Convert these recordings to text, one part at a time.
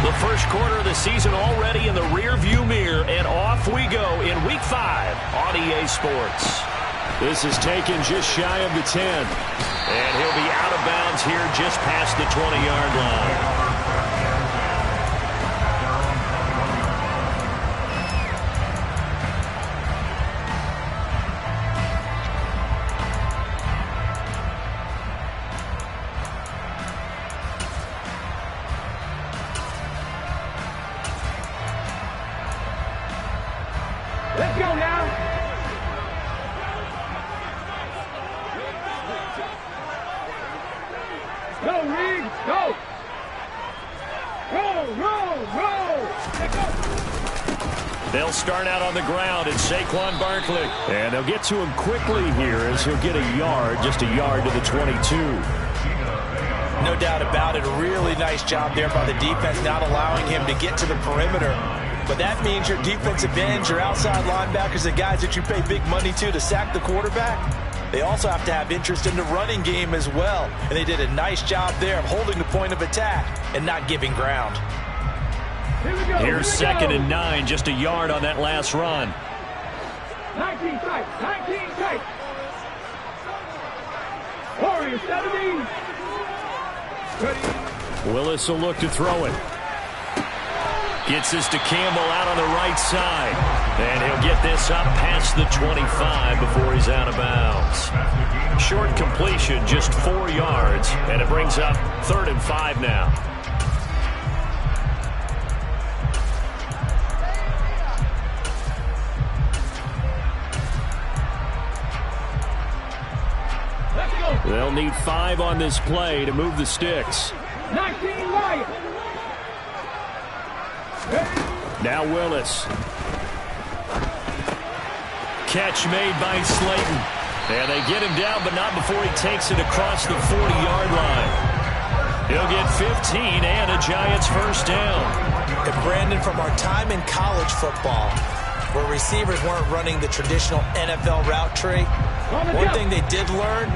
The first quarter of the season already in the rear-view mirror, and off we go in Week 5 on EA Sports. This is taken just shy of the 10. And he'll be out of bounds here just past the 20-yard line. Let's go now. Go, Reed. Go. Roll. They'll start out on the ground. It's Saquon Barkley. And they'll get to him quickly here as he'll get a yard, just a yard to the 22. No doubt about it. A really nice job there by the defense, not allowing him to get to the perimeter. But that means your defensive ends, your outside linebackers, the guys that you pay big money to sack the quarterback, they also have to have interest in the running game as well. And they did a nice job there of holding the point of attack and not giving ground. Here's 2nd and 9, just a yard on that last run. 19 tight. Warriors 70. Willis will look to throw it. Gets this to Campbell out on the right side. And he'll get this up past the 25 before he's out of bounds. Short completion, just 4 yards. And it brings up 3rd and 5 now. They'll need 5 on this play to move the sticks. 19 Lions. Now Willis. Catch made by Slayton. And they get him down, but not before he takes it across the 40-yard line. He'll get 15 and a Giants first down. And Brandon, from our time in college football, where receivers weren't running the traditional NFL route tree, one thing they did learn,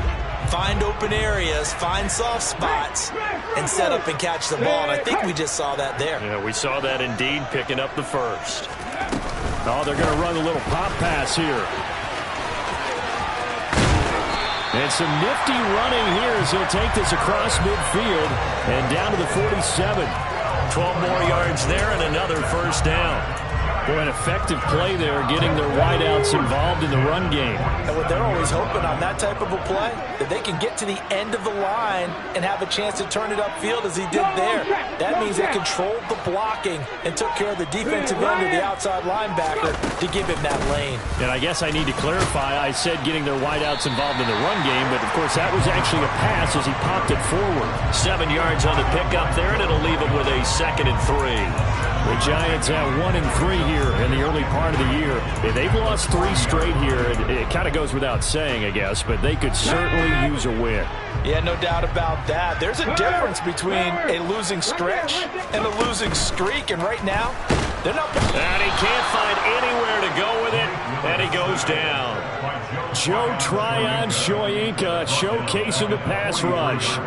find open areas, find soft spots, and set up and catch the ball. And I think we just saw that there. Yeah, we saw that indeed, picking up the first. Oh, they're going to run a little pop pass here. And some nifty running here as he'll take this across midfield and down to the 47. 12 more yards there and another first down. Boy, an effective play there, getting their wideouts involved in the run game. And what they're always hoping on that type of a play, that they can get to the end of the line and have a chance to turn it upfield as he did there. That means they controlled the blocking and took care of the defensive end of the outside linebacker to give him that lane. And I guess I need to clarify, I said getting their wideouts involved in the run game, but of course that was actually a pass as he popped it forward. 7 yards on the pickup there, and it'll leave him with a 2nd and 3. The Giants have 1 and 3 here in the early part of the year. They've lost 3 straight here. It kind of goes without saying, I guess, but they could certainly use a win. Yeah, no doubt about that. There's a difference between a losing stretch and a losing streak, and right now, they're not. And he can't find anywhere to go with it, and he goes down. Joe Tryon-Shoyinka showcasing the pass rush.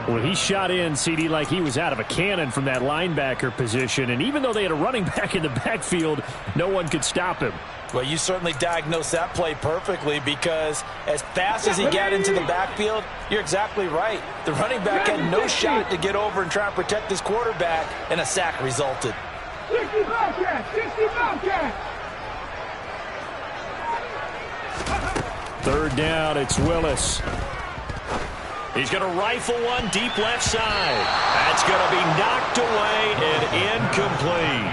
Well, he shot in, CD, like he was out of a cannon from that linebacker position. And even though they had a running back in the backfield, no one could stop him. Well, you certainly diagnosed that play perfectly, because as fast as he got into the backfield, you're exactly right. The running back had no shot to get over and try and protect his quarterback, and a sack resulted. 60 Bobcat. 3rd down, it's Willis. He's going to rifle one deep left side. That's going to be knocked away and incomplete.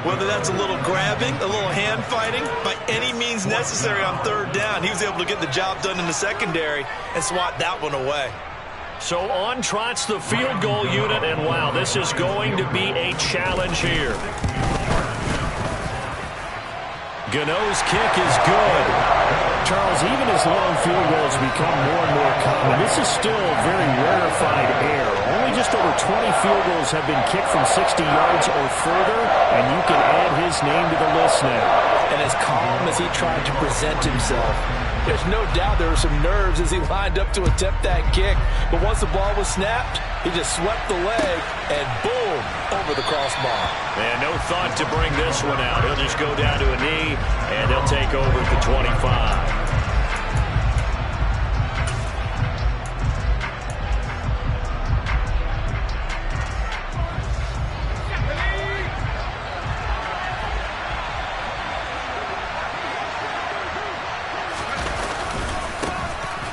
Whether that's a little grabbing, a little hand fighting, by any means necessary on 3rd down, he was able to get the job done in the secondary and swat that one away. So on trots the field goal unit, and wow, this is going to be a challenge here. Gano's kick is good. Charles, even as long field goals become more and more common, this is still a very rarefied air. Only just over 20 field goals have been kicked from 60 yards or further, and you can add his name to the list now. And as calm as he tried to present himself, There's no doubt there were some nerves as he lined up to attempt that kick. But once the ball was snapped, he just swept the leg and boom, over the crossbar. And no thought to bring this one out. He'll just go down to a knee, and they'll take over at the 25.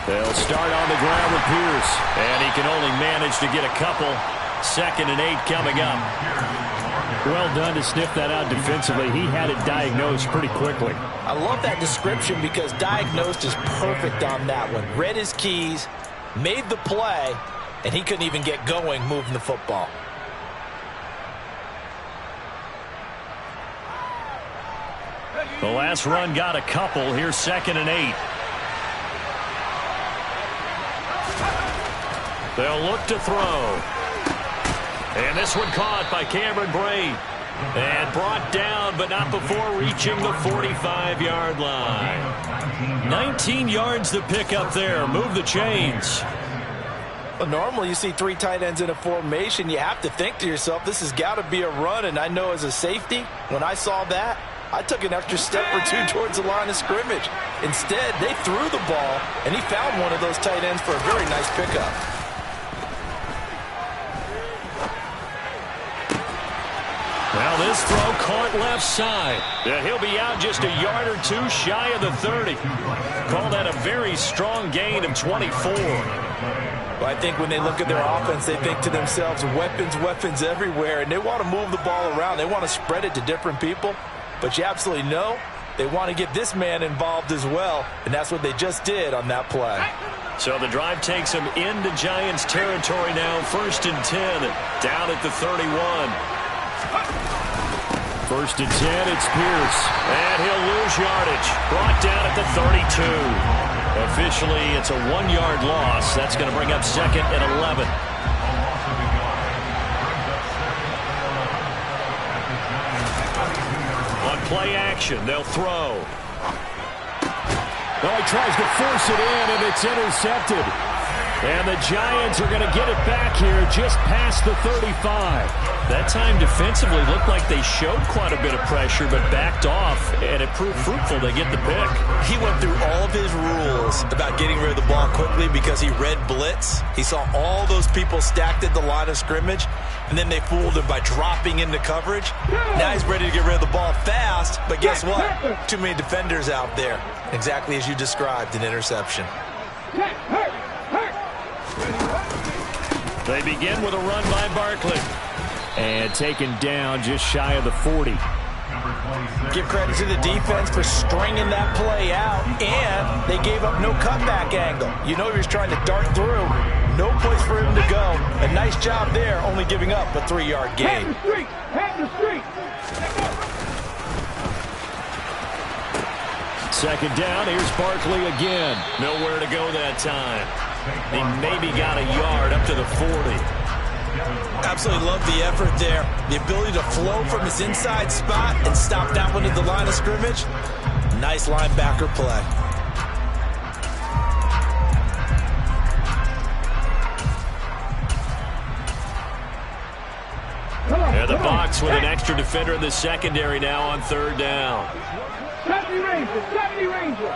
They'll start on the ground with Pierce, and he can only manage to get a couple. 2nd and 8 coming up. Well done to sniff that out defensively. He had it diagnosed pretty quickly. I love that description because diagnosed is perfect on that one. Read his keys, made the play, and he couldn't even get going moving the football. The last run got a couple. Here's 2nd and 8. They'll look to throw. And this one caught by Cameron Brate. And brought down, but not before reaching the 45-yard line. 19 yards to pick up there. Move the chains. Well, normally you see 3 tight ends in a formation. You have to think to yourself, this has got to be a run. And I know as a safety, when I saw that, I took an extra step or 2 towards the line of scrimmage. Instead, they threw the ball, and he found one of those tight ends for a very nice pickup. Well, this throw caught left side. Yeah, he'll be out just a yard or 2 shy of the 30. Call that a very strong gain of 24. Well, I think when they look at their offense, they think to themselves, weapons, weapons everywhere, and they want to move the ball around. They want to spread it to different people, but you absolutely know they want to get this man involved as well, and that's what they just did on that play. So the drive takes them into Giants territory now. 1st and 10, down at the 31. 1st and 10, it's Pierce. And he'll lose yardage. Brought down at the 32. Officially, it's a 1-yard loss. That's going to bring up 2nd and 11. On play action, they'll throw. Oh, he tries to force it in, and it's intercepted. And the Giants are going to get it back here just past the 35. That time defensively looked like they showed quite a bit of pressure but backed off, and it proved fruitful to get the pick. He went through all of his rules about getting rid of the ball quickly because he read blitz. He saw all those people stacked at the line of scrimmage, and then they fooled him by dropping into coverage. Now he's ready to get rid of the ball fast, but guess what? Too many defenders out there. Exactly as you described, an interception. They begin with a run by Barkley. And taken down just shy of the 40. Give credit to the defense for stringing that play out, and they gave up no cutback angle. You know he was trying to dart through. No place for him to go. A nice job there, only giving up a 3-yard gain. Head the street. 2nd down, here's Barkley again. Nowhere to go that time. He maybe got a yard up to the 40. Absolutely love the effort there. The ability to flow from his inside spot and stop that one at the line of scrimmage. Nice linebacker play. And the box with an extra defender in the secondary now on 3rd down. 70 Rangers, 70 Rangers.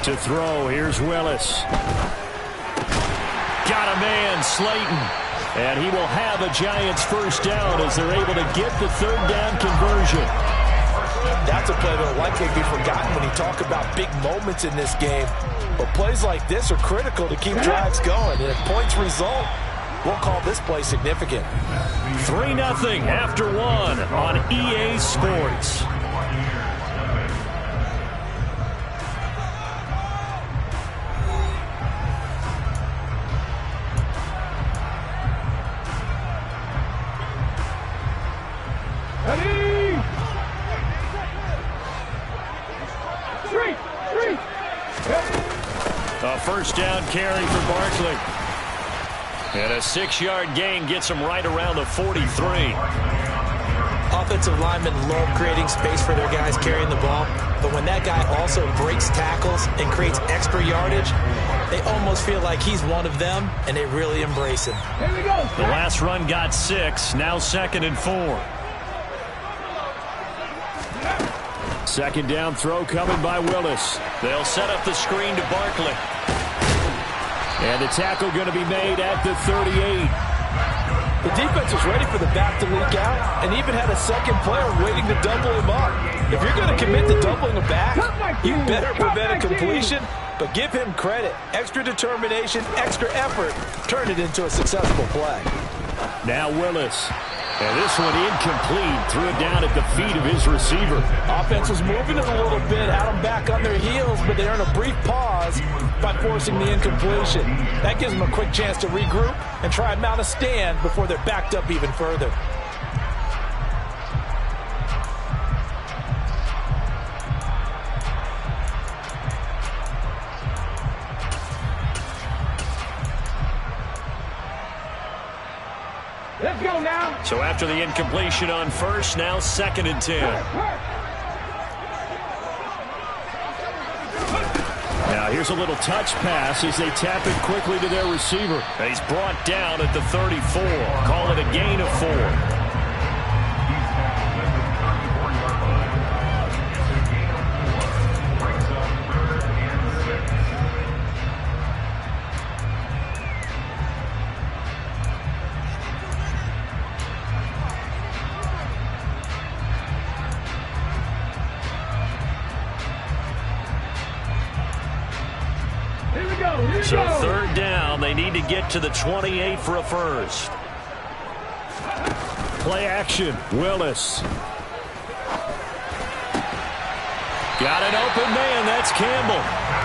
To throw, here's Willis. Got a man, Slayton. And he will have a Giants 1st down as they're able to get the 3rd down conversion. That's a play that will likely be forgotten when you talk about big moments in this game. But plays like this are critical to keep drives going. And if points result, we'll call this play significant. 3-0 after 1 on EA Sports. A first down carry for Barkley. And a 6-yard gain gets him right around the 43. Offensive linemen love creating space for their guys carrying the ball, but when that guy also breaks tackles and creates extra yardage, they almost feel like he's one of them, and they really embrace him. Here we go. The last run got 6, now 2nd and 4. Second down throw coming by Willis. They'll set up the screen to Barkley. And the tackle going to be made at the 38. The defense was ready for the back to leak out and even had a second player waiting to double him up. If you're going to commit to doubling a back, you better prevent a completion, but give him credit. Extra determination, extra effort, turn it into a successful play. Now Willis. And this one incomplete. Threw it down at the feet of his receiver. Offense was moving it a little bit, had them back on their heels, but they earned a brief pause by forcing the incompletion. That gives them a quick chance to regroup and try and mount a stand before they're backed up even further. Let's go now. So after the incompletion on first, now 2nd and 10. Now here's a little touch pass as they tap it quickly to their receiver. He's brought down at the 34. Call it a gain of 4. So 3rd down, they need to get to the 28 for a first. Play action, Willis. Got an open man, that's Campbell.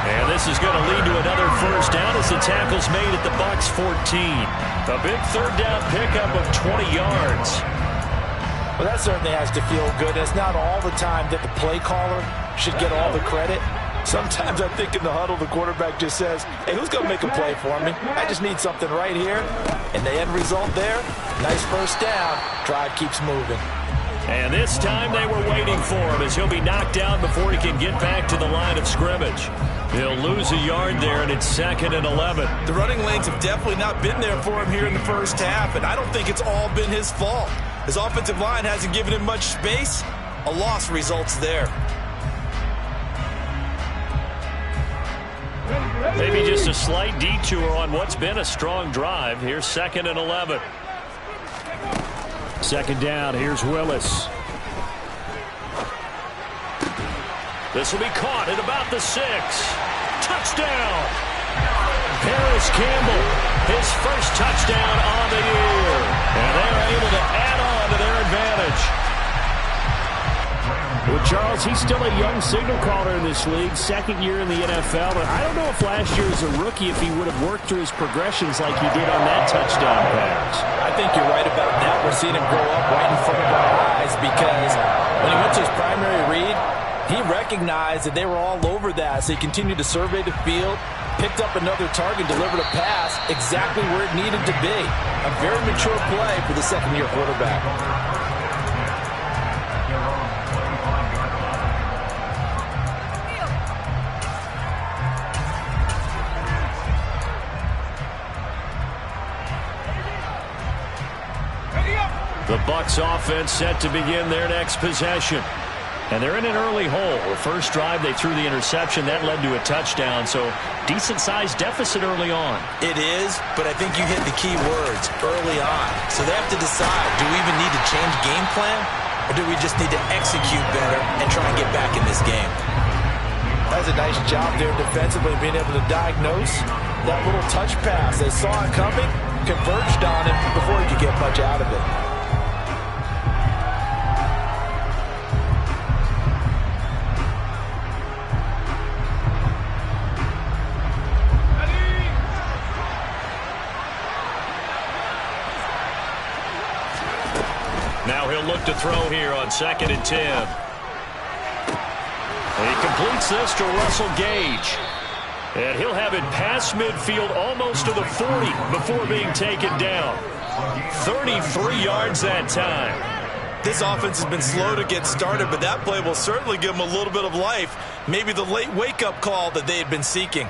And this is going to lead to another first down as the tackle's made at the Bucs 14. A big 3rd down pickup of 20 yards. Well, that certainly has to feel good. It's not all the time that the play caller should get all the credit. Sometimes I think in the huddle, the quarterback just says, hey, who's going to make a play for me? I just need something right here. And the end result there, nice first down. Drive keeps moving. And this time they were waiting for him as he'll be knocked down before he can get back to the line of scrimmage. He'll lose a yard there, and it's 2nd and 11. The running lanes have definitely not been there for him here in the first half, and I don't think it's all been his fault. His offensive line hasn't given him much space. A loss results there. Maybe just a slight detour on what's been a strong drive. Here's 2nd and 11. 2nd down, here's Willis. This will be caught at about the 6. Touchdown! Paris Campbell, his first touchdown on the year. And they're able to add on to their advantage. Well, Charles, he's still a young signal caller in this league, 2nd year in the NFL. But I don't know if last year as a rookie, if he would have worked through his progressions like he did on that touchdown pass. I think you're right about that. We're seeing him grow up right in front of our eyes because when he went to his primary read, he recognized that they were all over that. So he continued to survey the field, picked up another target, delivered a pass exactly where it needed to be. A very mature play for the 2nd-year quarterback. The Bucs offense set to begin their next possession. And they're in an early hole. The first drive, they threw the interception. That led to a touchdown, so decent-sized deficit early on. It is, but I think you hit the key words, early on. So they have to decide, do we even need to change game plan, or do we just need to execute better and try and get back in this game? That's a nice job there defensively, being able to diagnose that little touch pass. They saw it coming, converged on it before he could get much out of it. Now he'll look to throw here on 2nd and 10. And he completes this to Russell Gage. And he'll have it past midfield almost to the 40 before being taken down. 33 yards that time. This offense has been slow to get started, but that play will certainly give them a little bit of life. Maybe the late wake-up call that they had been seeking.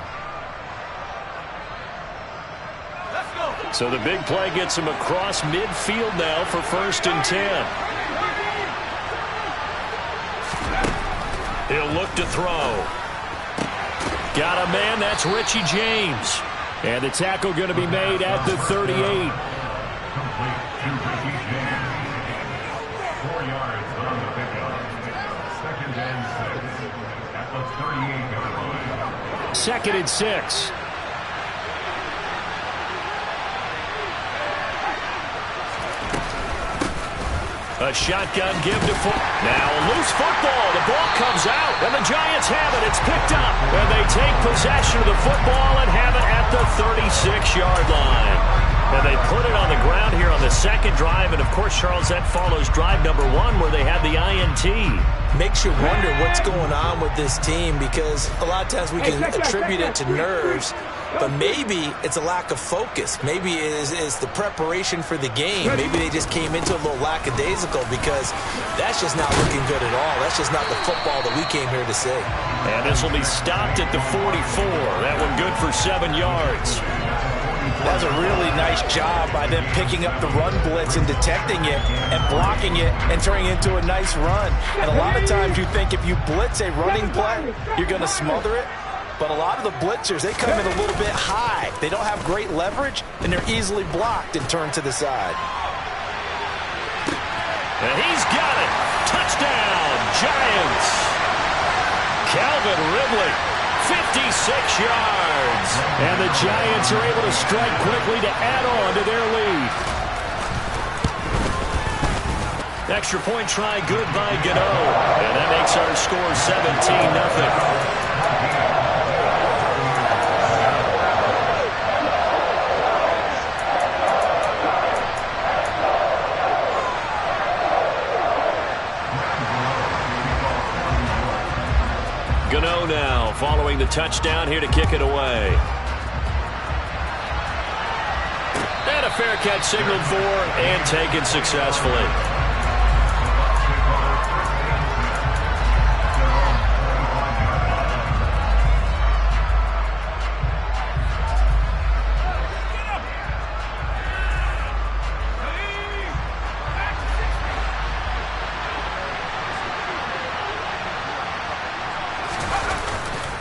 So the big play gets him across midfield now for 1st and 10. He'll look to throw. Got a man, that's Richie James. And the tackle going to be made at the 38. 4 yards on the pickup. 2nd and 6 at the 38-yard line. 2nd and 6. A shotgun give to foot. Now a loose football. The ball comes out, and the Giants have it. It's picked up, and they take possession of the football and have it at the 36-yard line. And they put it on the ground here on the 2nd drive. And, of course, Charles, that follows drive number 1 where they had the INT. Makes you wonder what's going on with this team, because a lot of times we can attribute it to nerves, but maybe it's a lack of focus. Maybe it is the preparation for the game. Maybe they just came into a little lackadaisical, because that's just not looking good at all. That's just not the football that we came here to see. And this will be stopped at the 44. That one good for 7 yards. That was a really nice job by them picking up the run blitz and detecting it and blocking it and turning it into a nice run. And a lot of times you think if you blitz a running play, you're going to smother it. But a lot of the blitzers, they come in a little bit high. They don't have great leverage, and they're easily blocked and turned to the side. And he's got it. Touchdown, Giants. Calvin Ridley, 56 yards. And the Giants are able to strike quickly to add on to their lead. Extra point try good by Gano. And that makes our score 17-0. Gano now following the touchdown here to kick it away. And a fair catch signaled for and taken successfully.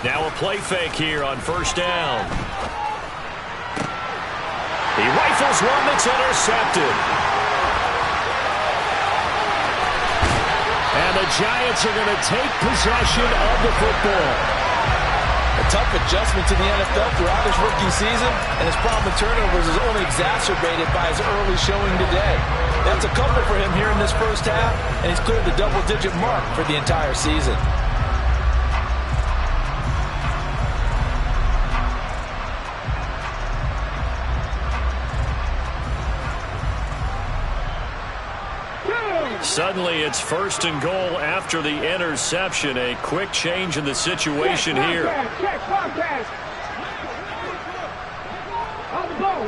Now a play fake here on 1st down. He rifles one that's intercepted. And the Giants are going to take possession of the football. A tough adjustment to the NFL throughout his rookie season, and his problem with turnovers is only exacerbated by his early showing today. That's a comfort for him here in this 1st half, and he's cleared the double-digit mark for the entire season. Suddenly it's 1st and goal after the interception. A quick change in the situation here. Check, pass. On the ball.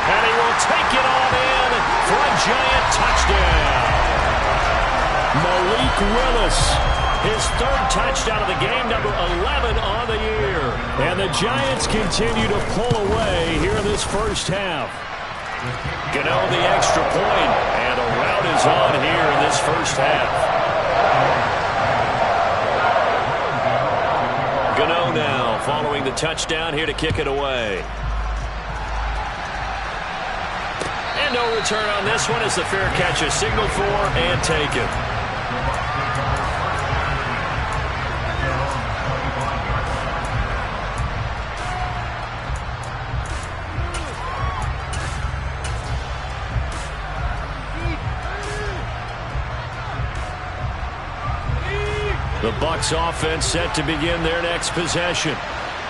And he will take it on in for a Giant touchdown. Malik Willis, his 3rd touchdown of the game, number 11 on the year. And the Giants continue to pull away here in this 1st half. Gano the extra point, and a rout is on here in this 1st half. Gano now following the touchdown here to kick it away. And no return on this one as the fair catch is signaled for and taken. The Bucs offense set to begin their next possession.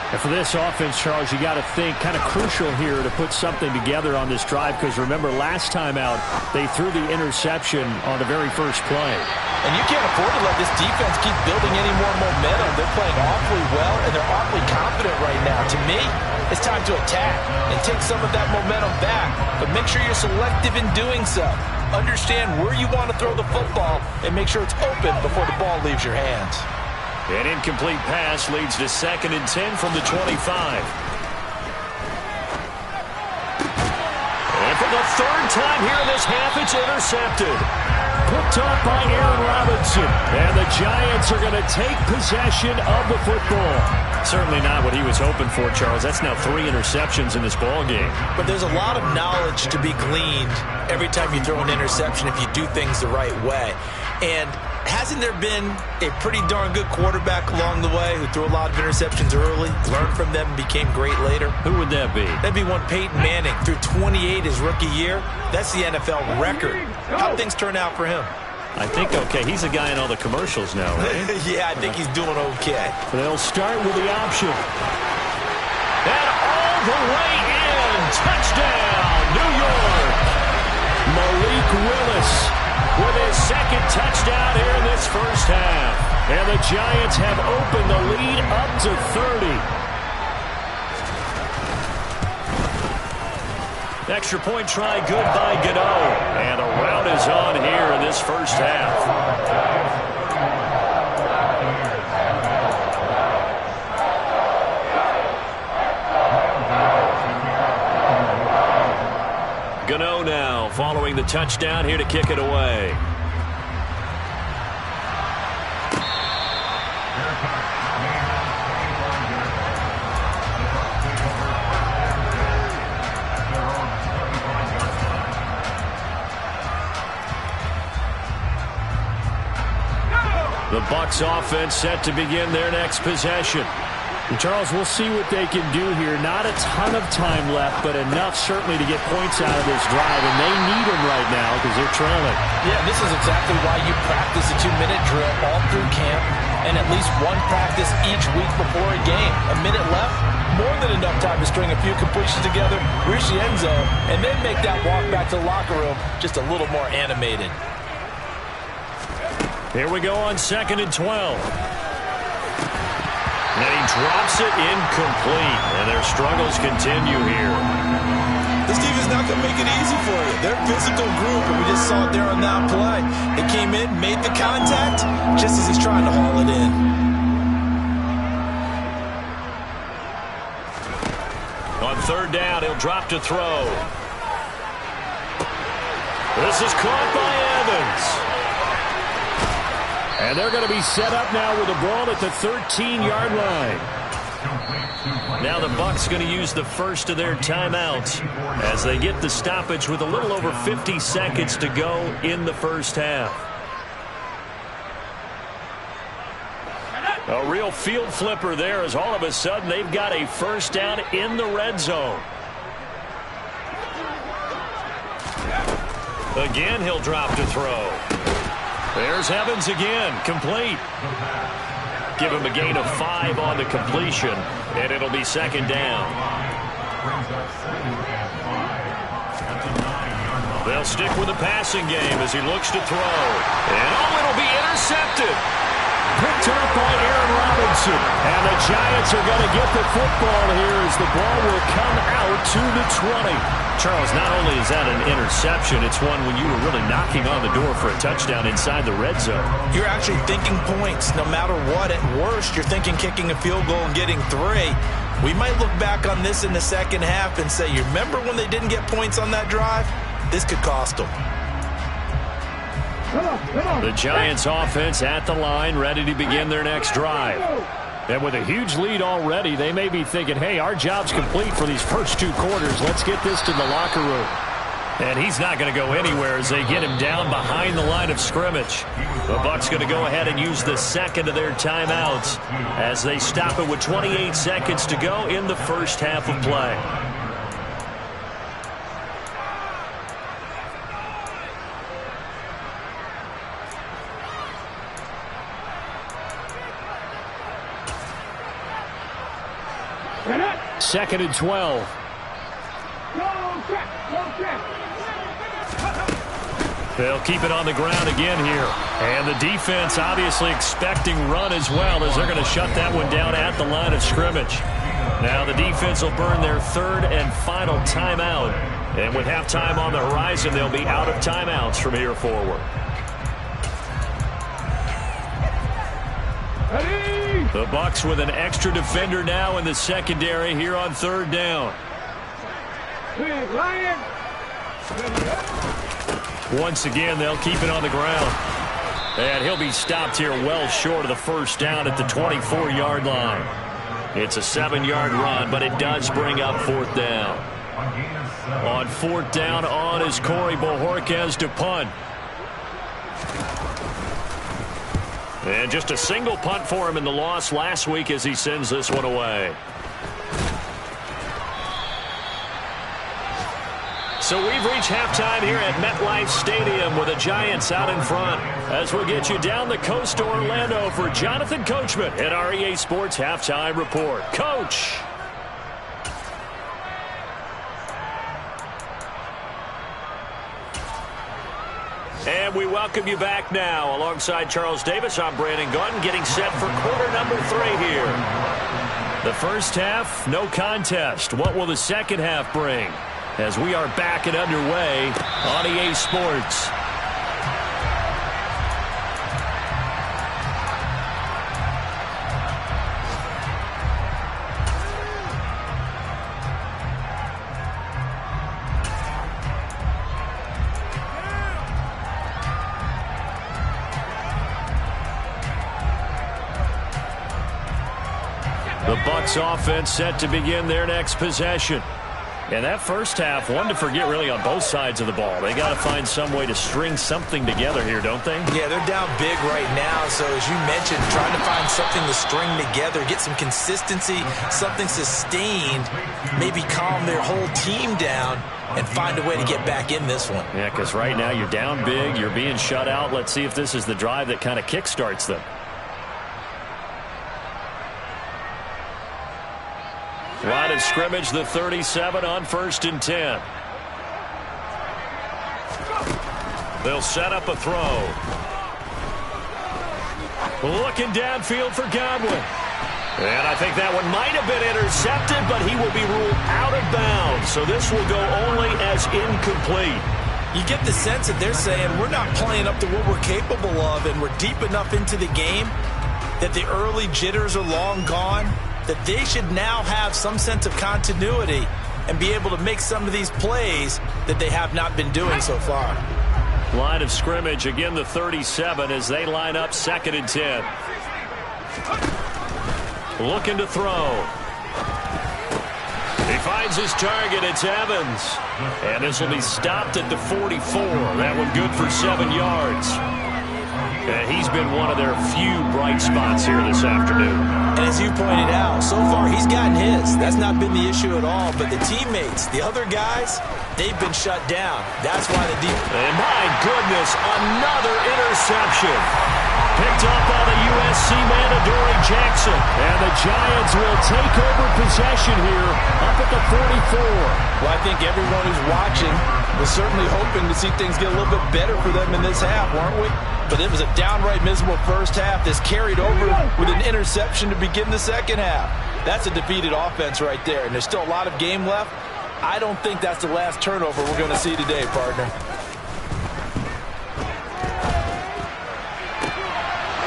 And for this offense, Charles, you got to think kind of crucial here to put something together on this drive, because remember last time out they threw the interception on the very first play. And you can't afford to let this defense keep building any more momentum. They're playing awfully well, and they're awfully confident right now. To me, it's time to attack and take some of that momentum back, but make sure you're selective in doing so. Understand where you want to throw the football and make sure it's open before the ball leaves your hands. An incomplete pass leads to 2nd and 10 from the 25. And for the third time here in this half, it's intercepted. Picked off by Aaron Robinson. And the Giants are going to take possession of the football. Certainly not what he was hoping for, Charles. That's now 3 interceptions in this ball game. But there's a lot of knowledge to be gleaned every time you throw an interception if you do things the right way. And hasn't there been a pretty darn good quarterback along the way who threw a lot of interceptions early, learned from them, and became great later? Who would that be? That'd be one Peyton Manning. Threw 28 his rookie year. That's the NFL record. How'd things turn out for him? I think okay. He's a guy in all the commercials now, right? Yeah, I think he's doing okay. They'll start with the option. And all the way in. Touchdown, New York. Malik Willis with his 2nd touchdown here in this first half. And the Giants have opened the lead up to 30. Extra point try good by Gano. And the rout is on here in this first half. Gano now following the touchdown here to kick it away. The Bucs offense set to begin their next possession. And Charles, we'll see what they can do here. Not a ton of time left, but enough certainly to get points out of this drive, and they need them right now because they're trailing. Yeah, this is exactly why you practice a 2-minute drill all through camp and at least one practice each week before a game. A minute left, more than enough time to string a few completions together, reach the end zone, and then make that walk back to the locker room just a little more animated. Here we go on 2nd and 12. And he drops it incomplete. And their struggles continue here. This defense is not going to make it easy for you. They're a physical group, and we just saw it there on that play. They came in, made the contact, just as he's trying to haul it in. On 3rd down, he'll drop to throw. This is caught by Evans. And they're going to be set up now with the ball at the 13-yard line. Now the Bucs going to use the first of their timeouts as they get the stoppage with a little over 50 seconds to go in the first half. A real field flipper there as all of a sudden they've got a first down in the red zone. Again, he'll drop to throw. There's Evans again, complete. Give him a gain of 5 on the completion, and it'll be 2nd down. They'll stick with the passing game as he looks to throw. And it'll be intercepted. Picked up by Aaron Robinson. And the Giants are going to get the football here as the ball will come out to the 20. Charles, not only is that an interception, it's one when you were really knocking on the door for a touchdown inside the red zone. You're actually thinking points no matter what. At worst, you're thinking kicking a field goal and getting 3. We might look back on this in the second half and say, you remember when they didn't get points on that drive? This could cost them. The Giants offense at the line, ready to begin their next drive. And with a huge lead already, they may be thinking, hey, our job's complete for these first 2 quarters. Let's get this to the locker room. And he's not going to go anywhere as they get him down behind the line of scrimmage. The Bucs going to go ahead and use the second of their timeouts as they stop it with 28 seconds to go in the first half of play. 2nd and 12. Go check. They'll keep it on the ground again here. And the defense obviously expecting run as well, as they're going to shut that one down at the line of scrimmage. Now the defense will burn their 3rd and final timeout. And with halftime on the horizon, they'll be out of timeouts from here forward. Ready? The Bucs with an extra defender now in the secondary here on 3rd down. Big Lion. Once again, they'll keep it on the ground. And he'll be stopped here well short of the first down at the 24-yard line. It's a 7-yard run, but it does bring up 4th down. On 4th down, on is Corey Bojorquez to punt. And just a single punt for him in the loss last week as he sends this one away. So we've reached halftime here at MetLife Stadium with the Giants out in front. As we'll get you down the coast to Orlando for Jonathan Coachman at our EA Sports Halftime Report. Coach! And we welcome you back now. Alongside Charles Davis, I'm Brandon Gaudin, getting set for quarter number 3 here. The first half, no contest. What will the second half bring? As we are back and underway on EA Sports. The Bucs offense set to begin their next possession. And that first half, one to forget really on both sides of the ball. They got to find some way to string something together here, don't they? Yeah, they're down big right now. So as you mentioned, trying to find something to string together, get some consistency, something sustained, maybe calm their whole team down and find a way to get back in this one. Yeah, because right now you're down big, you're being shut out. Let's see if this is the drive that kind of kickstarts them. Line of scrimmage, the 37 on 1st and 10. They'll set up a throw. Looking downfield for Godwin. And I think that one might have been intercepted, but he will be ruled out of bounds. So this will go only as incomplete. You get the sense that they're saying we're not playing up to what we're capable of, and we're deep enough into the game that the early jitters are long gone, that they should now have some sense of continuity and be able to make some of these plays that they have not been doing so far. Line of scrimmage, again the 37 as they line up 2nd and 10. Looking to throw. He finds his target, it's Evans. And this will be stopped at the 44. That one good for 7 yards. And he's been one of their few bright spots here this afternoon. And as you pointed out, so far he's gotten his. That's not been the issue at all. But the teammates, the other guys, they've been shut down. That's why the deep. And my goodness, another interception. Picked up by the USC man, Adoree Jackson. And the Giants will take over possession here up at the 44. Well, I think everyone who's watching was certainly hoping to see things get a little bit better for them in this half, weren't we? But it was a downright miserable first half that's carried over with an interception to begin the second half. That's a defeated offense right there, and there's still a lot of game left. I don't think that's the last turnover we're going to see today, partner.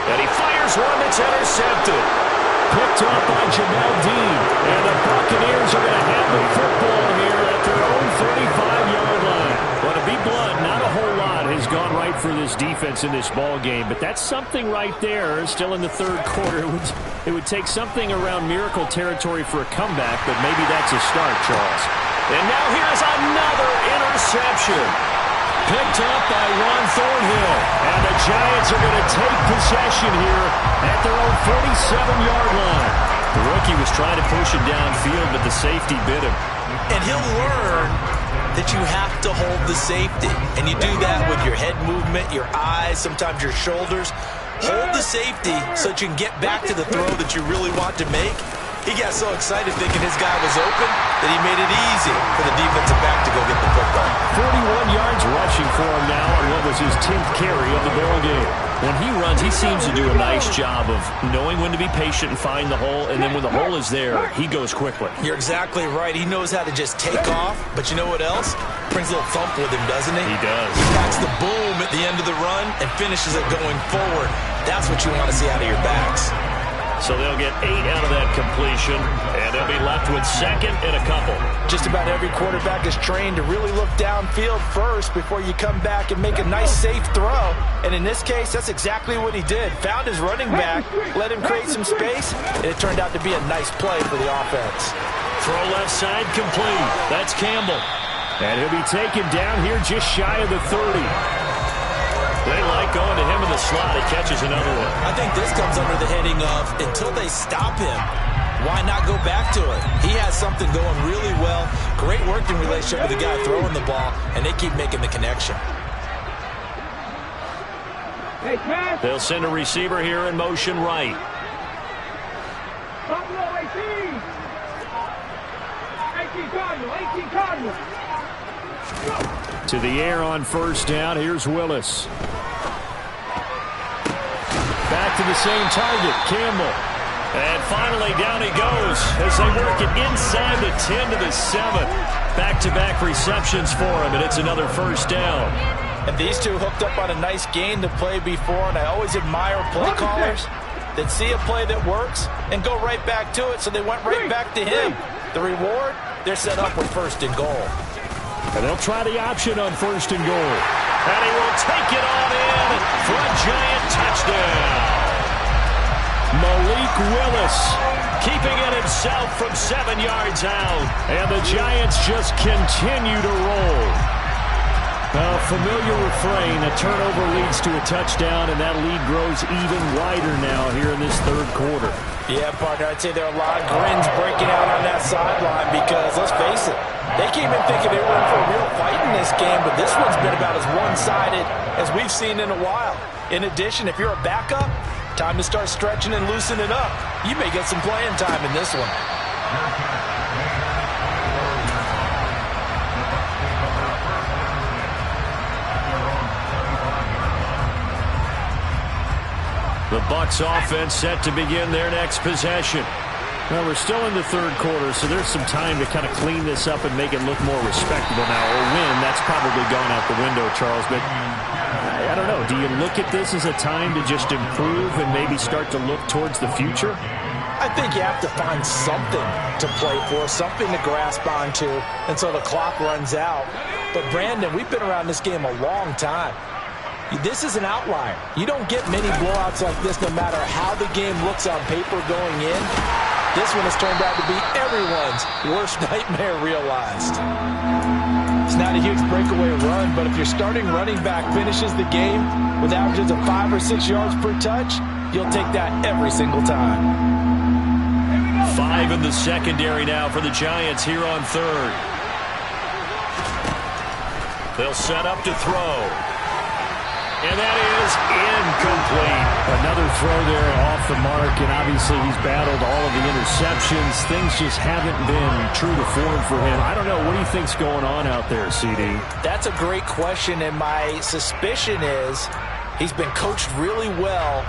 And he fires one that's intercepted. Picked up by Jamel Dean. And the Buccaneers are going to have the football here at their own 35-yard line. Well, to be blunt, not a whole lot has gone right for this defense in this ball game, but that's something right there. Still in the 3rd quarter. It would take something around miracle territory for a comeback, but maybe that's a start, Charles. And now here's another interception. Picked up by Juan Thornhill. And the Giants are going to take possession here at their own 47-yard line. The rookie was trying to push it downfield, but the safety bit him. And he'll learn that you have to hold the safety. And you do that with your head movement, your eyes, sometimes your shoulders. Hold the safety so that you can get back to the throw that you really want to make. He got so excited thinking his guy was open that he made it easy for the defensive back to go get the football. 41 yards rushing for him now on what was his 10th carry of the ball game. When he runs, he seems to do a nice job of knowing when to be patient and find the hole, and then when the hole is there, he goes quickly. You're exactly right. He knows how to just take off, but you know what else? Brings a little thump with him, doesn't he? He does. He packs the boom at the end of the run and finishes it going forward. That's what you want to see out of your backs. So they'll get 8 out of that completion, and they'll be left with second and a couple. Just about every quarterback is trained to really look downfield first before you come back and make a nice, safe throw. And in this case, that's exactly what he did. Found his running back, let him create some space, and it turned out to be a nice play for the offense. Throw left side complete. That's Campbell. And he'll be taken down here just shy of the 30. They like going to him in the slot. He catches another one. I think this comes under the heading of until they stop him, why not go back to it? He has something going really well. Great working relationship with the guy throwing the ball, and they keep making the connection. They'll send a receiver here in motion right. Buffalo 18. 18 Cardinal. 18 Cardinal. To the air on first down. Here's Willis. Back to the same target, Campbell. And finally, down he goes as they work it inside the 10 to the 7. Back-to-back receptions for him, and it's another first down. And these two hooked up on a nice gain to play before, and I always admire play callers that see a play that works and go right back to it, so they went right back to him. The reward, they're set up with first and goal. And they'll try the option on first and goal. And he will take it on in for a giant touchdown. Malik Willis Keeping it himself from 7 yards out. And the Giants just continue to roll. A familiar refrain, a turnover leads to a touchdown, and that lead grows even wider now here in this third quarter. Yeah, partner, I'd say there are a lot of grins breaking out on that sideline because, let's face it, they came in thinking they were in for a real fight in this game, but this one's been about as one-sided as we've seen in a while. In addition, if you're a backup, time to start stretching and loosening up. You may get some playing time in this one. The Bucs offense set to begin their next possession. Well, we're still in the third quarter, so there's some time to kind of clean this up and make it look more respectable now. Or win, that's probably gone out the window, Charles. But I don't know. Do you look at this as a time to just improve and maybe start to look towards the future? I think you have to find something to play for, something to grasp onto until the clock runs out. But, Brandon, we've been around this game a long time. This is an outlier. You don't get many blowouts like this no matter how the game looks on paper going in. This one has turned out to be everyone's worst nightmare realized. It's not a huge breakaway run, but if your starting running back finishes the game with averages of 5 or 6 yards per touch, you'll take that every single time. 5 in the secondary now for the Giants here on third. They'll set up to throw. And that is incomplete. Another throw there off the mark, and obviously he's battled all of the interceptions. Things just haven't been true to form for him. I don't know. What do you think's going on out there, CD? That's a great question, and my suspicion is he's been coached really well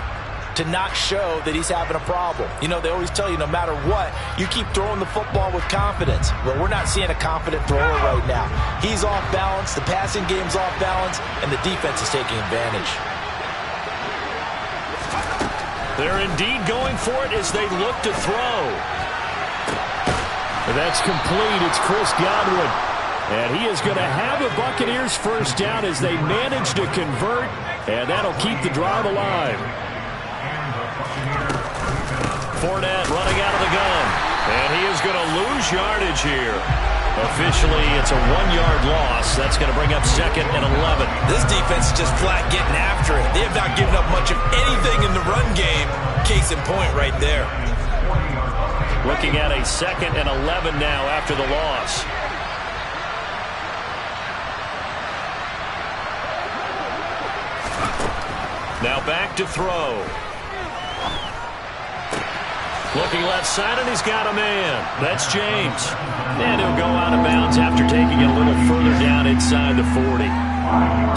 to not show that he's having a problem. You know, they always tell you no matter what, you keep throwing the football with confidence. Well, we're not seeing a confident thrower right now. He's off balance, the passing game's off balance, and the defense is taking advantage. They're indeed going for it as they look to throw. That's complete. It's Chris Godwin. And he is going to have a Buccaneers first down as they manage to convert, and that'll keep the drive alive. Fournette running out of the gun. And he is going to lose yardage here. Officially, it's a 1-yard loss. That's going to bring up 2nd and 11. This defense is just flat getting after it. They have not given up much of anything in the run game. Case in point right there. Looking at a 2nd and 11 now after the loss. Now back to throw. Looking left side, and he's got a man. That's James. And he'll go out of bounds after taking it a little further down inside the 40.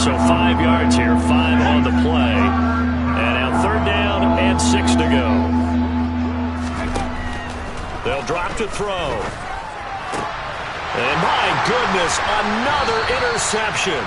So 5 yards here, 5 on the play. And now 3rd down and 6 to go. They'll drop to throw. And my goodness, another interception.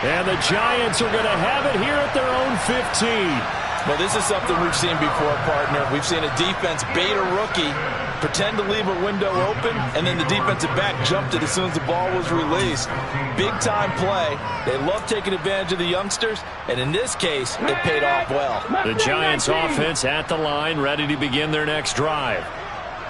And the Giants are going to have it here at their own 15. Well, this is something we've seen before, partner. We've seen a defense bait a rookie, pretend to leave a window open, and then the defensive back jumped it as soon as the ball was released. Big-time play. They love taking advantage of the youngsters, and in this case, it paid off well. The Giants offense at the line, ready to begin their next drive.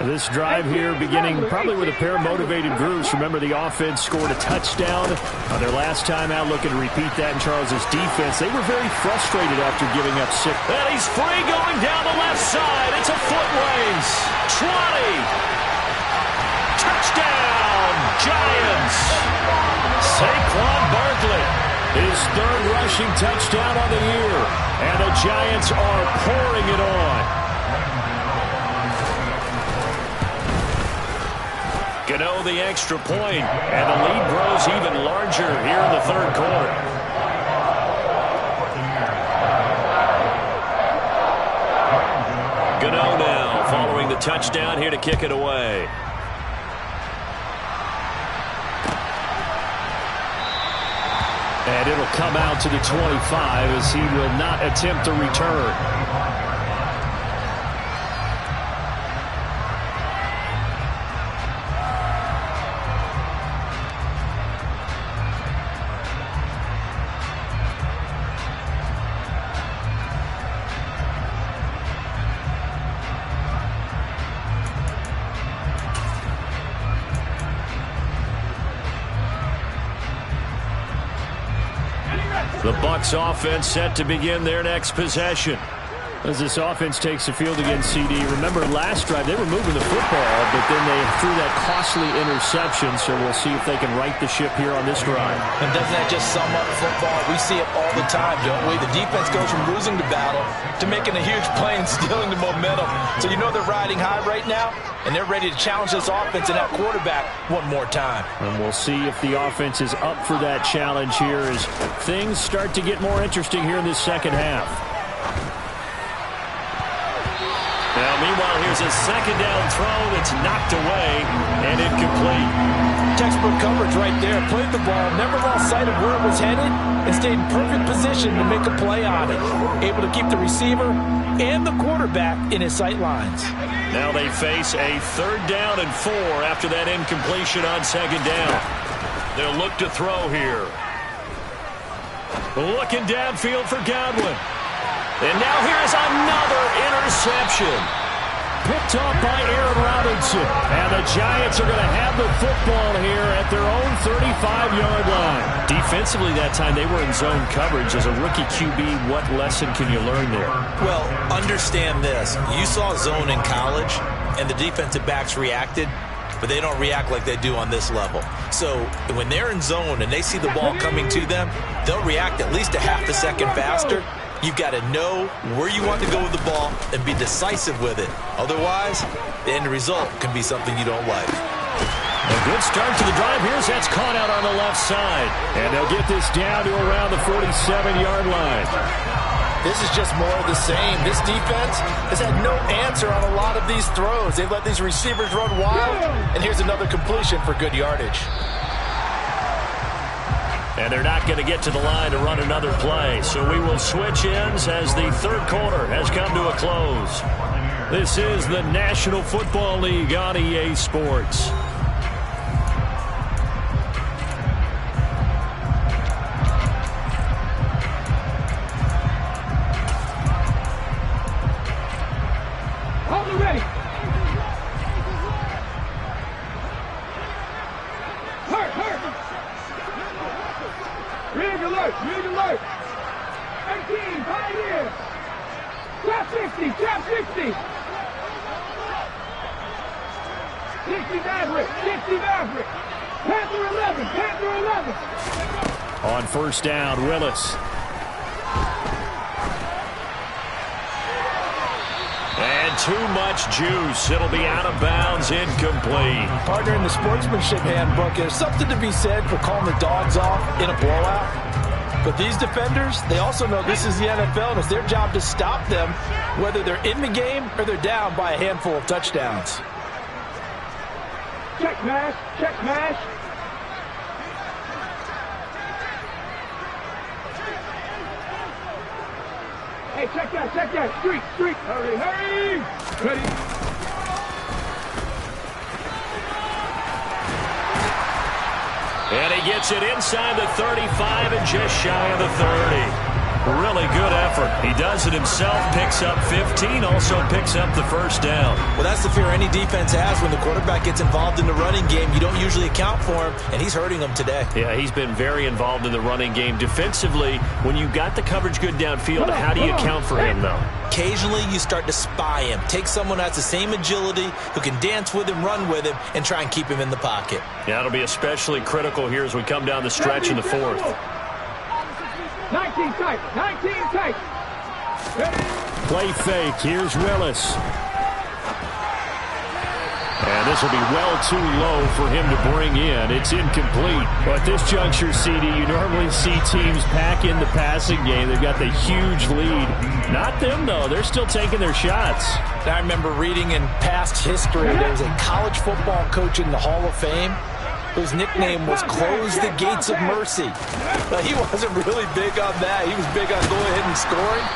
This drive here beginning probably with a pair of motivated groups. Remember, the offense scored a touchdown on their last time out, looking to repeat that in Charles's defense. They were very frustrated after giving up 6. And he's free going down the left side. It's a foot race. 20. Touchdown, Giants. Saquon Barkley, his 3rd rushing touchdown on the year. And the Giants are pouring it on. Gano the extra point, and the lead grows even larger here in the 3rd quarter. Gano now following the touchdown here to kick it away. And it'll come out to the 25 as he will not attempt a return. The Bucs offense set to begin their next possession. As this offense takes the field against CD, remember last drive they were moving the football, but then they threw that costly interception, so we'll see if they can right the ship here on this drive. And doesn't that just sum up football? We see it all the time, don't we? The defense goes from losing the battle to making a huge play and stealing the momentum. So you know they're riding high right now, and they're ready to challenge this offense and that quarterback one more time. And we'll see if the offense is up for that challenge here as things start to get more interesting here in this second half. Now, meanwhile, here's a 2nd down throw that's knocked away and incomplete. Textbook coverage right there. Played the ball, never lost sight of where it was headed, and stayed in perfect position to make a play on it. Able to keep the receiver and the quarterback in his sight lines. Now they face a 3rd down and 4 after that incompletion on 2nd down. They'll look to throw here. Looking downfield for Godwin. And now here's another interception. Picked off by Aaron Robinson. And the Giants are going to have the football here at their own 35-yard line. Defensively that time, they were in zone coverage. As a rookie QB, what lesson can you learn there? Well, understand this. You saw zone in college, and the defensive backs reacted, but they don't react like they do on this level. So when they're in zone and they see the ball coming to them, they'll react at least a half a second faster. You've got to know where you want to go with the ball and be decisive with it. Otherwise, the end result can be something you don't like. A good start to the drive. Here's that's caught out on the left side. And they'll get this down to around the 47-yard line. This is just more of the same. This defense has had no answer on a lot of these throws. They've let these receivers run wild, and here's another completion for good yardage. And they're not going to get to the line to run another play. So we will switch ends as the 3rd quarter has come to a close. This is the National Football League on EA Sports. Hold it ready. Rig alert, rig alert. 18, Pioneer. Trap 60, trap 60. 60 Maverick, 60 Maverick. Panther 11, Panther 11. On 1st down, Willis. And too much juice. It'll be out of bounds, incomplete. Partner, in the sportsmanship handbook, there's something to be said for calling the dogs off in a blowout. But these defenders, they also know this is the NFL, and it's their job to stop them, whether they're in the game or they're down by a handful of touchdowns. Check mash, check mash. Hey, check that, streak, hurry, ready. And he gets it inside the 35 and just shy of the 30. Really good effort. He does it himself, picks up 15, also picks up the first down. Well, that's the fear any defense has when the quarterback gets involved in the running game. You don't usually account for him, and he's hurting them today. Yeah, he's been very involved in the running game. Defensively, when you got the coverage good downfield, how do you account for him, though? Occasionally, you start to spy him. Take someone who has the same agility, who can dance with him, run with him, and try and keep him in the pocket. Yeah, it'll be especially critical here as we come down the stretch in the fourth. 19 tight. Play fake. Here's Willis. And this will be well too low for him to bring in. It's incomplete. But at this juncture, CD, you normally see teams pack in the passing game. They've got the huge lead. Not them, though. They're still taking their shots. I remember reading in past history, there was a college football coach in the Hall of Fame whose nickname was Close the Gates of Mercy. But he wasn't really big on that. He was big on going ahead and scoring.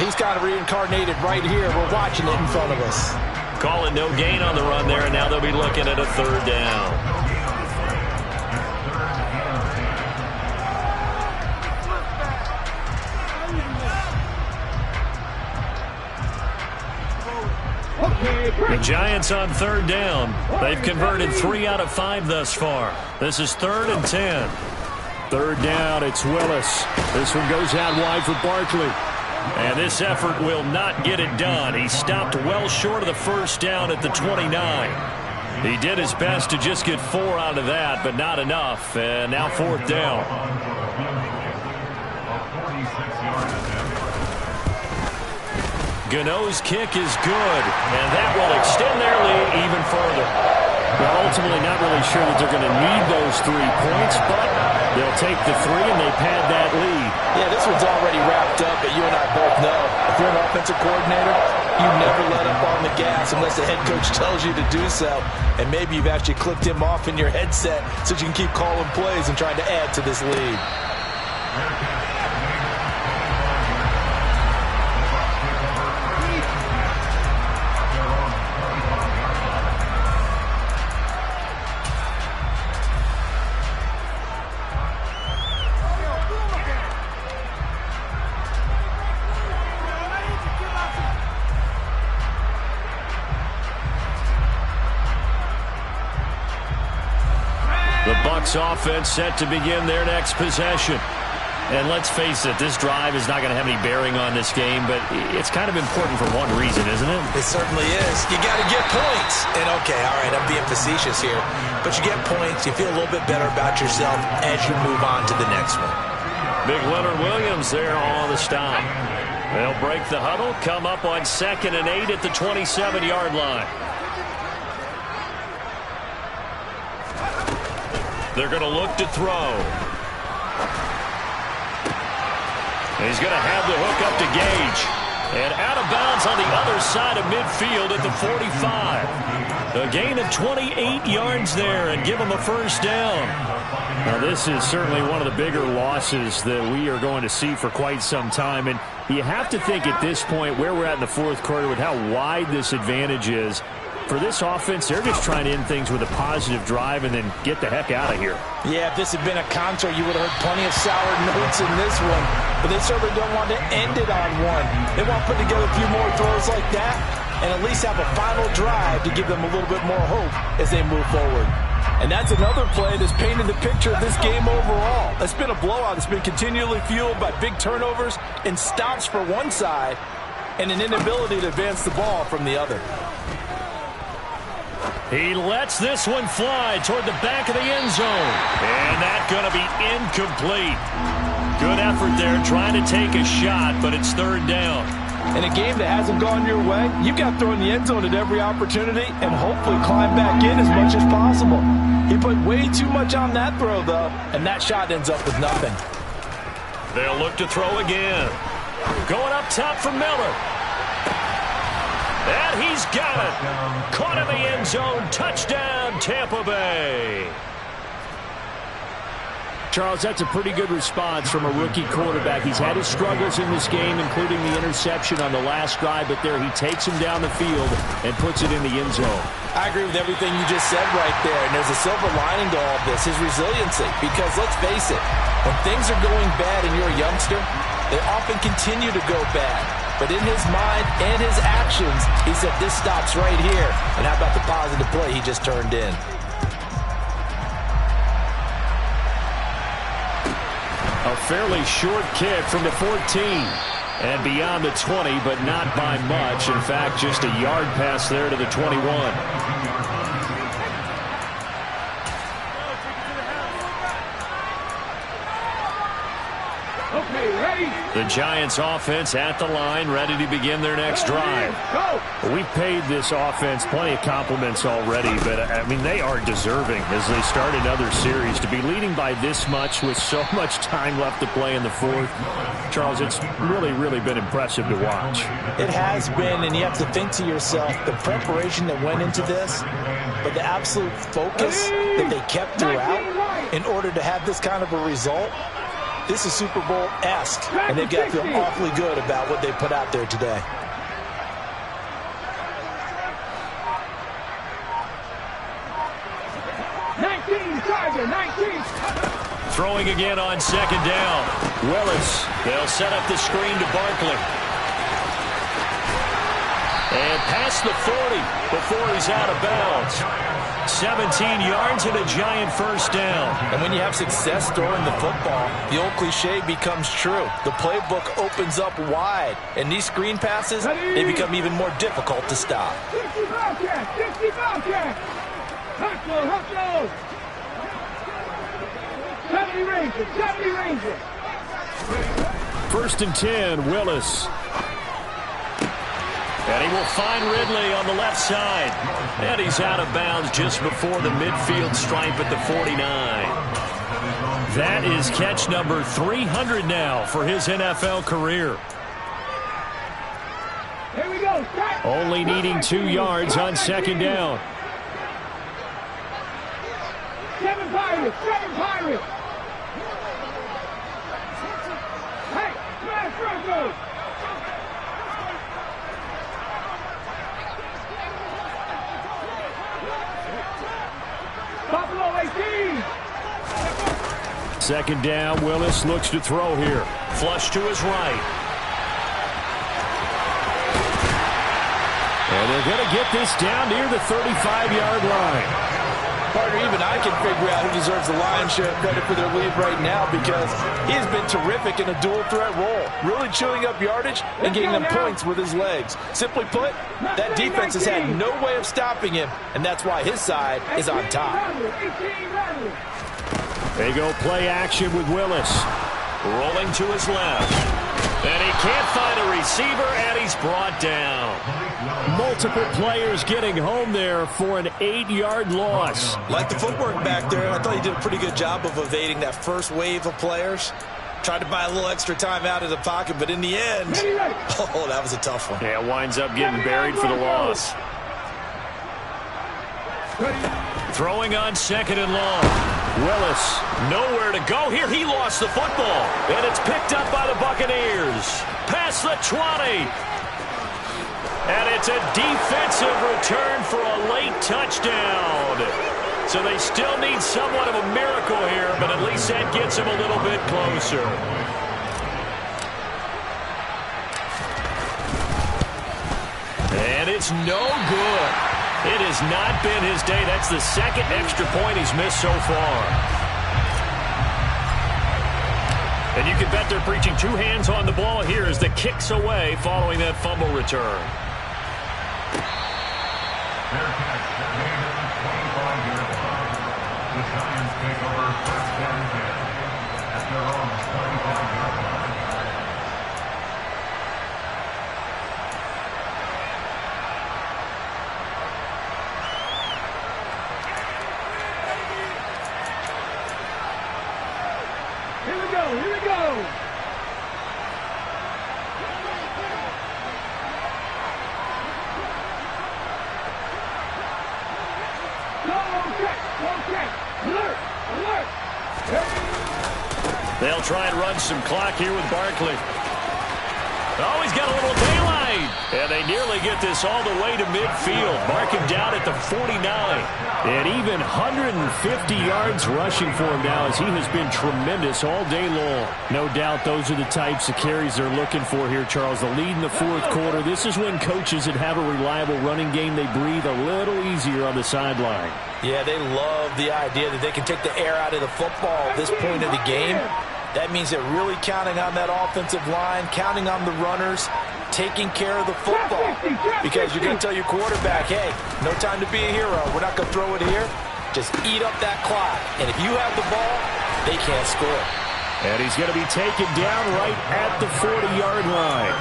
He's kind of reincarnated right here. We're watching it in front of us. Call it no gain on the run there, and now they'll be looking at a third down. The Giants on third down. They've converted 3 out of 5 thus far. This is 3rd and 10. Third down, it's Willis. This one goes out wide for Barkley. And this effort will not get it done. He stopped well short of the first down at the 29. He did his best to just get 4 out of that, but not enough. And now 4th down. Gano's kick is good, and that will extend their lead even further. Well, ultimately not really sure that they're going to need those 3 points, but they'll take the 3 and they pad that lead. Yeah, this one's already wrapped up, but you and I both know if you're an offensive coordinator, you never let up on the gas unless the head coach tells you to do so. And maybe you've actually clicked him off in your headset so you can keep calling plays and trying to add to this lead. Offense set to begin their next possession. And let's face it, this drive is not going to have any bearing on this game, but it's kind of important for one reason, isn't it? It certainly is. You got to get points. And okay, all right, I'm being facetious here, but you get points, you feel a little bit better about yourself as you move on to the next one. Big Leonard Williams there on the stop. They'll break the huddle, come up on 2nd and 8 at the 27-yard line. They're going to look to throw. He's going to have the hook up to Gage. And out of bounds on the other side of midfield at the 45. A gain of 28 yards there and give him a first down. Now, this is certainly one of the bigger losses that we are going to see for quite some time. And you have to think at this point where we're at in the fourth quarter with how wide this advantage is. For this offense, they're just trying to end things with a positive drive and then get the heck out of here. Yeah, if this had been a concert, you would have heard plenty of sour notes in this one. But they certainly don't want to end it on one. They want to put together a few more throws like that and at least have a final drive to give them a little bit more hope as they move forward. And that's another play that's painted the picture of this game overall. It's been a blowout. It's been continually fueled by big turnovers and stops for one side and an inability to advance the ball from the other. He lets this one fly toward the back of the end zone. And that's going to be incomplete. Good effort there trying to take a shot, but it's 3rd down. In a game that hasn't gone your way, you've got to throw in the end zone at every opportunity and hopefully climb back in as much as possible. He put way too much on that throw, though, and that shot ends up with nothing. They'll look to throw again. Going up top for Miller. And he's got it. Caught in the end zone. Touchdown, Tampa Bay. Charles, that's a pretty good response from a rookie quarterback. He's had his struggles in this game, including the interception on the last drive, but there he takes him down the field and puts it in the end zone. I agree with everything you just said right there, and there's a silver lining to all of this, his resiliency. Because let's face it, when things are going bad and you're a youngster, they often continue to go bad. But in his mind and his actions, he said, this stops right here. And how about the positive play he just turned in? A fairly short kick from the 14. And beyond the 20, but not by much. In fact, just a yard pass there to the 21. Okay, ready? The Giants offense at the line, ready to begin their next drive. Go! We've paid this offense plenty of compliments already, but, I mean, they are deserving as they start another series. To be leading by this much with so much time left to play in the fourth, Charles, it's really been impressive to watch. It has been, and you have to think to yourself, the preparation that went into this, but the absolute focus that they kept throughout in order to have this kind of a result. This is Super Bowl-esque, and they've got to feel awfully good about what they put out there today. Throwing again on second down. Willis. They'll set up the screen to Barkley. And past the 40 before he's out of bounds. 17 yards and a Giant first down. And when you have success throwing the football, the old cliche becomes true. The playbook opens up wide, and these screen passes, they become even more difficult to stop. 60 Bobcat! 60 Bobcat! Hustle! 70 Rangers! 70 Rangers! First and 10, Willis. And he will find Ridley on the left side. And he's out of bounds just before the midfield stripe at the 49. That is catch number 300 now for his NFL career. Here we go. Only needing 2 yards on second down. 7 Pirates. 7 Pirates. Hey, smash Broncos. Buffalo 18. Second down, Willis looks to throw here. Flush to his right. And they're going to get this down near the 35-yard line. Partner, even I can figure out who deserves the lion's share of credit for their lead right now because he has been terrific in a dual-threat role, really chewing up yardage and getting them points with his legs. Simply put, that defense has had no way of stopping him, and that's why his side is on top. They go play action with Willis. Rolling to his left. And he can't find a receiver, and he's brought down. Multiple players getting home there for an 8-yard loss. Like the footwork back there, I thought he did a pretty good job of evading that first wave of players. Tried to buy a little extra time out of the pocket, but in the end, oh, that was a tough one. Yeah, winds up getting buried for the loss. Throwing on second and long. Willis, nowhere to go here. He lost the football, and it's picked up by the Buccaneers. Past the 20. And it's a defensive return for a late touchdown. So they still need somewhat of a miracle here, but at least that gets them a little bit closer. And it's no good. It has not been his day. That's the second extra point he's missed so far. And you can bet they're preaching two hands on the ball here as the kick's away following that fumble return. Their catch, that made it a 25-yard line. The Giants take over first and 10 at their own 25-yard line. Here we go. Alert! Alert! They'll try and run some clock here with Barkley. Oh, he's got a little daylight. And they nearly get this all the way to midfield. Mark him down at the 49. And even 150 yards rushing for him now as he has been tremendous all day long. No doubt those are the types of carries they're looking for here, Charles. The lead in the fourth quarter. This is when coaches that have a reliable running game, they breathe a little easier on the sideline. Yeah, they love the idea that they can take the air out of the football at this point of the game. That means they're really counting on that offensive line, counting on the runners, taking care of the football. Because you're going to tell your quarterback, hey, no time to be a hero. We're not going to throw it here. Just eat up that clock. And if you have the ball, they can't score. And he's going to be taken down right at the 40-yard line.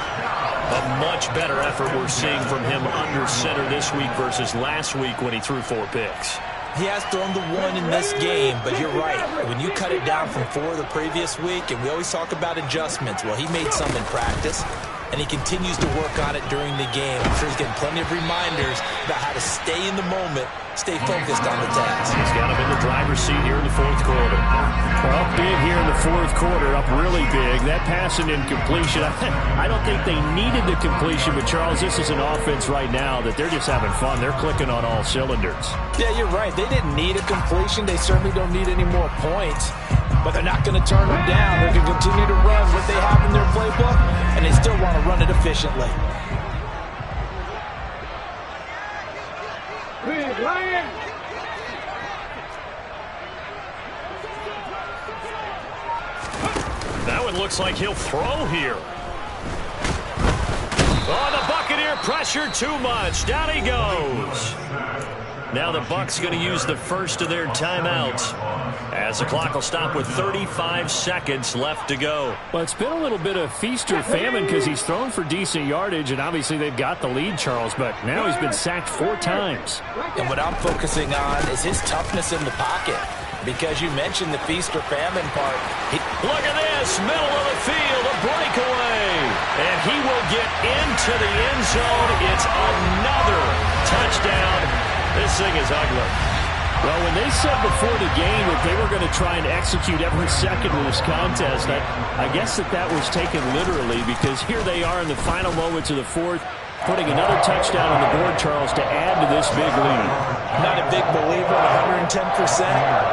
A much better effort we're seeing from him under center this week versus last week when he threw 4 picks. He has thrown the 1 in this game, but you're right. When you cut it down from 4 the previous week, and we always talk about adjustments, well, he made some in practice, and he continues to work on it during the game. I'm sure he's getting plenty of reminders about how to stay in the moment, stay focused on the task. He's got him in the driver's seat here in the fourth quarter. Well, up big here in the fourth quarter, up really big. That pass and incompletion, I don't think they needed the completion, but Charles, this is an offense right now that they're just having fun. They're clicking on all cylinders. Yeah, you're right. They didn't need a completion. They certainly don't need any more points, but they're not going to turn them down. They're going to continue to run what they have in their playbook, and they still want to run it efficiently. Big Lion. That one looks like he'll throw here. Oh, the Buccaneer pressure too much. Down he goes. Now the Bucs going to use the first of their timeouts as the clock will stop with 35 seconds left to go. Well, it's been a little bit of feast or famine because he's thrown for decent yardage, and obviously they've got the lead, Charles, but now he's been sacked 4 times. And what I'm focusing on is his toughness in the pocket, because you mentioned the feast or famine part. Look at this, middle of the field, a breakaway. And he will get into the end zone. It's another touchdown. This thing is ugly. Well, when they said before the game that they were going to try and execute every second of this contest, I guess that was taken literally, because here they are in the final moments of the fourth, putting another touchdown on the board, Charles, to add to this big lead. Not a big believer at 110%,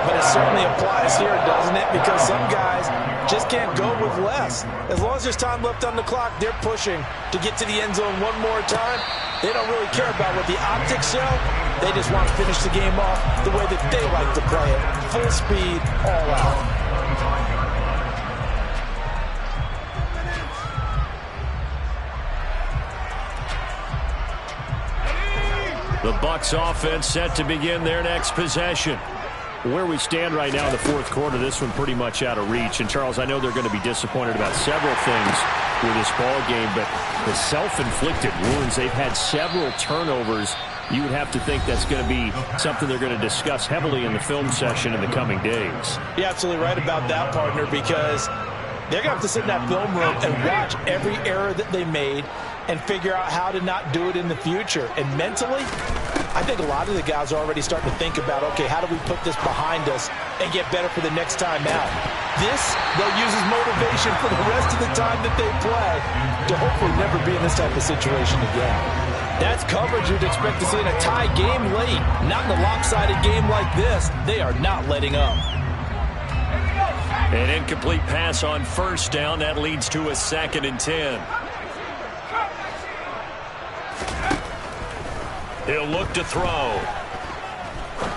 but it certainly applies here, doesn't it? Because some guys just can't go with less. As long as there's time left on the clock, they're pushing to get to the end zone one more time. They don't really care about what the optics show. They just want to finish the game off the way that they like to play it. Full speed, all out. The Bucs offense set to begin their next possession. Where we stand right now in the fourth quarter, this one pretty much out of reach. And, Charles, I know they're going to be disappointed about several things with this ball game, but the self-inflicted wounds, they've had several turnovers. You would have to think that's going to be something they're going to discuss heavily in the film session in the coming days. You're absolutely right about that, partner, because they're going to have to sit in that film room and watch every error that they made and figure out how to not do it in the future. And mentally, I think a lot of the guys are already starting to think about, okay, how do we put this behind us and get better for the next time out? This, they'll use as motivation for the rest of the time that they play to hopefully never be in this type of situation again. That's coverage you'd expect to see in a tie game late. Not in a lopsided game like this. They are not letting up. An incomplete pass on first down. That leads to a 2nd and 10. He'll look to throw.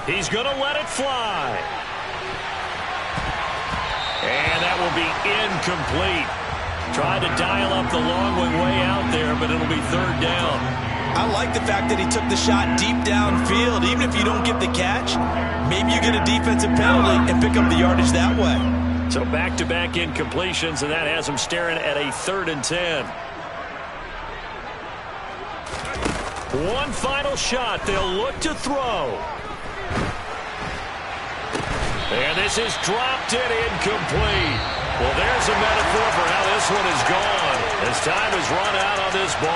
He's going to let it fly. And that will be incomplete. Tried to dial up the long one way out there, but it'll be 3rd down. I like the fact that he took the shot deep downfield. Even if you don't get the catch, maybe you get a defensive penalty and pick up the yardage that way. So back-to-back incompletions, and that has him staring at a 3rd and 10. One final shot. They'll look to throw. And this is dropped and incomplete. Well, there's a metaphor for how this one is gone as time has run out on this ball.